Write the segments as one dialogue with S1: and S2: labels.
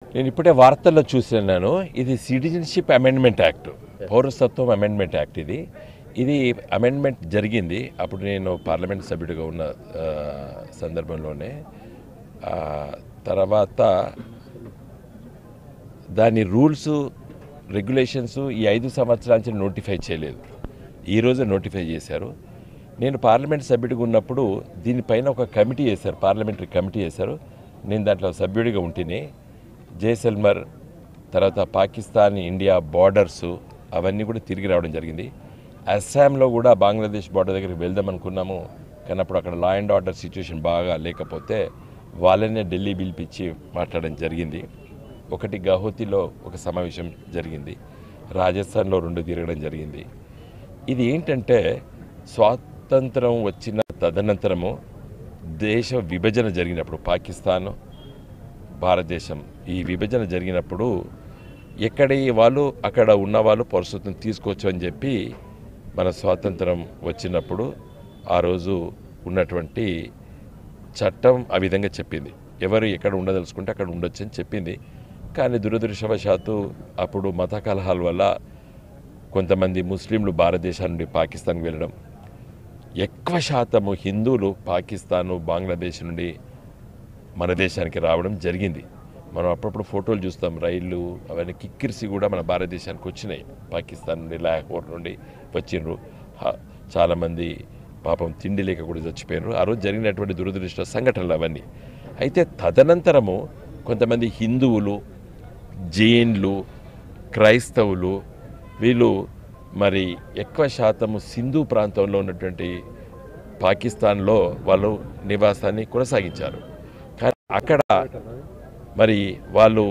S1: నేను ఇప్పుడే వార్తల్లో చూస్తున్నాను. ఇది సిటిజన్షిప్ అమెండ్మెంట్ యాక్ట్, పౌరసత్వం అమెండ్మెంట్ యాక్ట్. ఇది అమెండ్మెంట్ జరిగింది అప్పుడు నేను పార్లమెంట్ సభ్యుడిగా ఉన్న సందర్భంలోనే. తర్వాత దాని రూల్స్ రెగ్యులేషన్స్ ఈ 5 సంవత్సరాల నుంచి నోటిఫై చేయలేదు. ఈరోజు నోటిఫై చేశారు. నేను పార్లమెంట్ సభ్యుడిగా ఉన్నప్పుడు దీనిపైన ఒక కమిటీ చేశారు, పార్లమెంటరీ కమిటీ చేశారు. నేను దాంట్లో సభ్యుడిగా ఉంటేనే జైసల్మర్, తర్వాత పాకిస్తాన్ ఇండియా బార్డర్స్ అవన్నీ కూడా తిరిగి రావడం జరిగింది. అస్సాంలో కూడా బంగ్లాదేశ్ బార్డర్ దగ్గరికి వెళ్దాం అనుకున్నాము, కానీ అప్పుడు అక్కడ లా అండ్ ఆర్డర్ సిచ్యువేషన్ బాగా లేకపోతే వాళ్ళనే ఢిల్లీ పిలిపించి మాట్లాడడం జరిగింది. ఒకటి గౌహతిలో ఒక సమావేశం జరిగింది, రాజస్థాన్లో 2 తిరగడం జరిగింది. ఇది ఏంటంటే స్వాతంత్రం వచ్చిన తదనంతరము దేశ విభజన జరిగినప్పుడు పాకిస్తాన్ భారతదేశం ఈ విభజన జరిగినప్పుడు ఎక్కడి వాళ్ళు అక్కడ ఉన్నవాళ్ళు పౌరసత్వం తీసుకోవచ్చు అని చెప్పి మన స్వాతంత్రం వచ్చినప్పుడు ఆ రోజు ఉన్నటువంటి చట్టం ఆ విధంగా చెప్పింది. ఎవరు ఎక్కడ ఉండదలుచుకుంటే అక్కడ ఉండొచ్చు అని చెప్పింది. కానీ దురదృష్టవశాత్తు అప్పుడు మత కలహాల వల్ల కొంతమంది ముస్లింలు భారతదేశం నుండి పాకిస్తాన్కి వెళ్ళడం, ఎక్కువ శాతము హిందువులు పాకిస్తాను బంగ్లాదేశ్ నుండి మన దేశానికి రావడం జరిగింది. మనం అప్పుడప్పుడు ఫోటోలు చూస్తాం, రైళ్ళు అవన్నీ కిక్కిరిసి కూడా మన భారతదేశానికి వచ్చినాయి. పాకిస్తాన్ నుండి లాహోర్ నుండి వచ్చిండ్రు. చాలామంది పాపం తిండి లేక కూడా చచ్చిపోయినారు. ఆ రోజు జరిగినటువంటి దురదృష్ట సంఘటనలు అవన్నీ. అయితే తదనంతరము కొంతమంది హిందువులు, జైన్లు, క్రైస్తవులు వీళ్ళు మరి ఎక్కువ శాతము సింధు ప్రాంతంలో ఉన్నటువంటి పాకిస్తాన్లో వాళ్ళు నివాసాన్ని కొనసాగించారు. కానీ అక్కడ మరి వాళ్ళు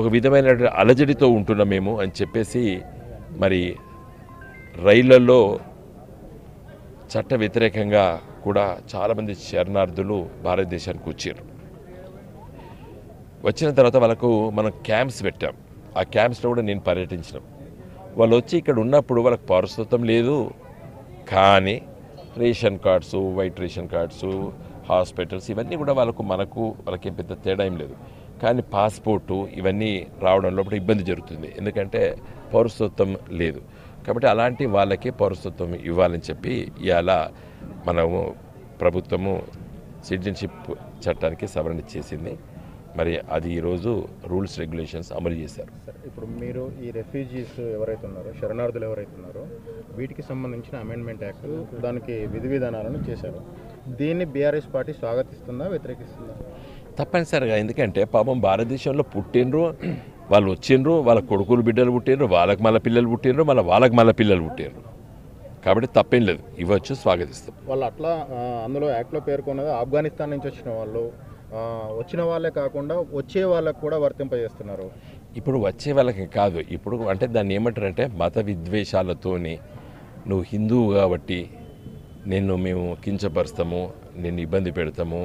S1: ఒక విధమైన అలజడితో ఉంటున్నాం మేము అని చెప్పేసి మరి రైళ్లలో చట్ట వ్యతిరేకంగా కూడా చాలామంది శరణార్థులు భారతదేశానికి వచ్చారు. వచ్చిన తర్వాత వాళ్ళకు మనం క్యాంప్స్ పెట్టాం. ఆ క్యాంప్స్లో కూడా నేను పర్యటించినాం. వాళ్ళు వచ్చి ఇక్కడ ఉన్నప్పుడు వాళ్ళకి పౌరసత్వం లేదు, కానీ ration cards, white ration cards, hospitals ఇవన్నీ కూడా వాళ్ళకి పెద్ద తేడా ఏం లేదు. కానీ పాస్పోర్టు ఇవన్నీ రావడంలో కూడా ఇబ్బంది జరుగుతుంది, ఎందుకంటే పౌరసత్వం లేదు. కాబట్టి అలాంటి వాళ్ళకి పౌరసత్వం ఇవ్వాలని చెప్పి ఇవాళ మనము ప్రభుత్వము సిటిజన్షిప్ చట్టానికి సవరణ చేసింది. మరి అది ఈరోజు రూల్స్ రెగ్యులేషన్స్ అమలు చేశారు.
S2: ఇప్పుడు మీరు ఈ రెఫ్యూజీస్ ఎవరైతే ఉన్నారో, శరణార్థులు ఎవరైతే ఉన్నారో, వీటికి సంబంధించిన అమెండ్మెంట్ యాక్ట్ దానికి విధి విధానాలను చేశారు. దీన్ని బీఆర్ఎస్ పార్టీ స్వాగతిస్తుందా, వ్యతిరేకిస్తుందా?
S1: తప్పనిసరిగా, ఎందుకంటే పాపం భారతదేశంలో పుట్టినరు వాళ్ళు, వచ్చిండ్రు, వాళ్ళ కొడుకులు బిడ్డలు పుట్టినరు, వాళ్ళకి మళ్ళీ పిల్లలు పుట్టినరు, వాళ్ళకి మళ్ళీ పిల్లలు పుట్టినరు. కాబట్టి తప్పేం లేదు, ఇవ్వచ్చు, స్వాగతిస్తాం.
S2: వాళ్ళు అట్లా అందులో యాక్ట్లో పేర్కొన్నది ఆఫ్ఘనిస్తాన్ నుంచి వచ్చిన వాళ్ళు, వచ్చిన వాళ్ళే కాకుండా వచ్చే వాళ్ళకు కూడా వర్తింపజేస్తున్నారు.
S1: ఇప్పుడు వచ్చే వాళ్ళకి కాదు, ఇప్పుడు అంటే దాన్ని ఏమంటారంటే మత విద్వేషాలతోని నువ్వు హిందువు కాబట్టి మేము కించపరుస్తాము, నిన్ను ఇబ్బంది పెడతాము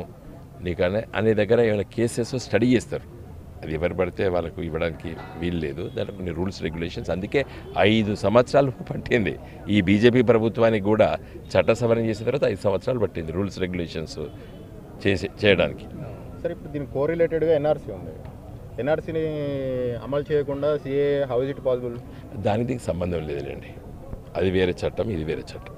S1: నీకనే అనే దగ్గర ఏమైనా కేసెస్ స్టడీ చేస్తారు. అది ఎవరు పడితే వాళ్ళకు ఇవ్వడానికి వీలు లేదు. దానికి కొన్ని రూల్స్ రెగ్యులేషన్స్, అందుకే 5 సంవత్సరాలు పట్టింది ఈ బీజేపీ ప్రభుత్వానికి కూడా చట్ట సవరణ చేసిన తర్వాత 5 సంవత్సరాలు పట్టింది రూల్స్ రెగ్యులేషన్స్ చేయడానికి.
S2: సరే, ఇప్పుడు దీనికి కోరిలేటెడ్గా ఎన్ఆర్సీ ఉంది. ఎన్ఆర్సీని అమలు చేయకుండా CA how is it possible?
S1: దానికి సంబంధం లేదులేండి, అది వేరే చట్టం, ఇది వేరే చట్టం.